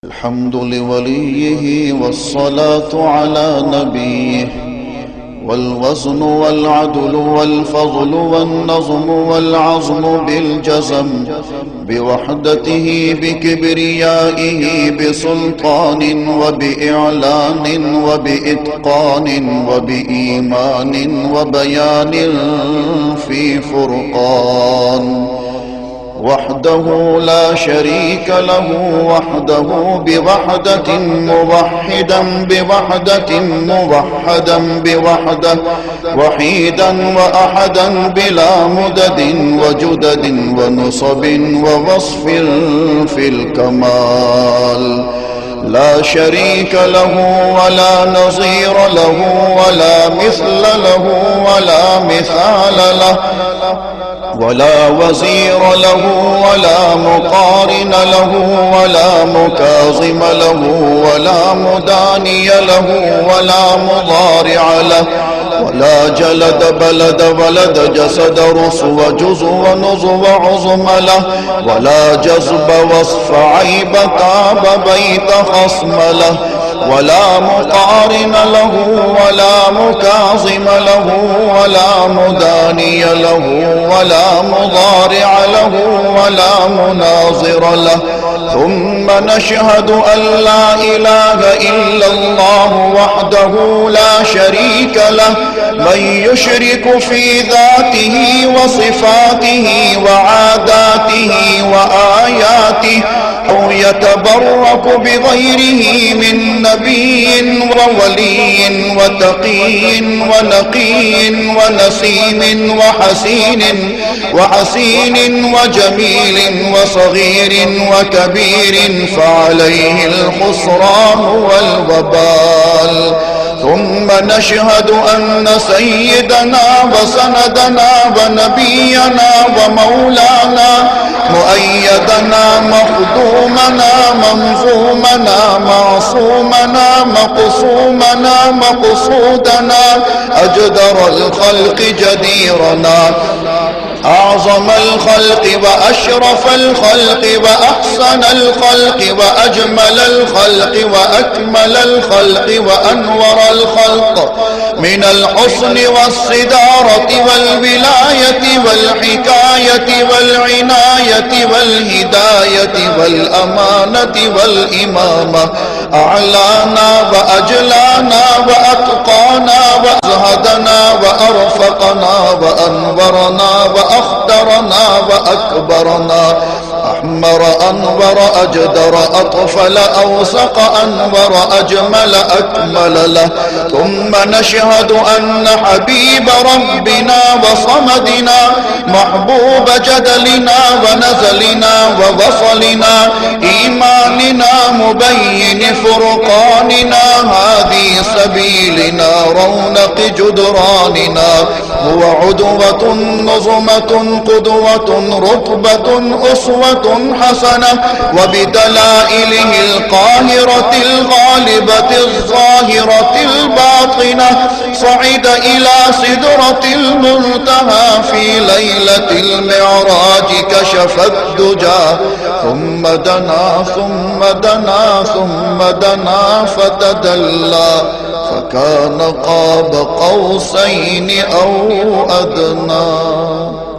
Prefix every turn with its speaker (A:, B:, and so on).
A: الحمد لوليه والصلاة على نبيه، والوزن والعدل والفضل والنظم والعظم بالجزم، بوحدته بكبريائه بسلطان وبإعلان وبإتقان وبإيمان وبيان في فرقان، وحده لا شريك له، وحده بوحدة موحدا بوحدة موحدا بوحدة، وحيدا وأحدا بلا مدد وجدد ونصب ووصف في الكمال، لا شريك له ولا نظير له ولا مثل له ولا مثال له، ولا وزير له ولا مقارن له ولا مكاظم له ولا مداني له ولا مضارع له، ولا جلد بلد ولد جسد رسو جزو ونظو عظم له، ولا جذب وصف عيب تاب بيت خصم له، ولا مقارن له ولا مكاظم له ولا مداني له ولا مضارع له ولا مناظر له. ثم نشهد أن لا إله إلا الله وحده لا شريك له، من يشرك في ذاته وصفاته وعاداته وآياته أو يتبرك بغيره من نبي وولي وتقي ونقي ونسيم وحسين وجميل وصغير وكبير، فعليه الخسران والوبال. ثم نشهد أن سيدنا وسندنا ونبينا ومولانا مؤيدنا مخدومنا منظومنا معصومنا مقصومنا مقصودنا أجدر الخلق جديرنا أعظم الخلق وأشرف الخلق وأحسن الخلق وأجمل الخلق وأكمل الخلق وأنور الخلق، من الحسن والصدارة والولاية والحكاية والعناية والهداية والأمانة والإمامة، أعلانا وأجلانا وأتقانا وأزهدنا وأرفقنا وأنورنا وأخدرنا وأكبرنا، أحمر أنور أجدر أطفل أوسق أنور أجمل أكمل له. ثم نشهد أن حبيب ربنا وصمدنا محبوب جدلنا ونزلنا ووصلنا إيماننا مبين فرقاننا هذه سبيلنا رونق جدراننا، هو عدوة نظمة قدوة رتبة أسوة حسنة، وبدلائله القاهرة الغالبة الظاهرة الباطنة صعد إلى سدرة المنتهى في ليلة المعراج كشف الدجى، ثم دنا ثم دنا ثم دنا فتدلى فكان قاب قوسين أو أدنى.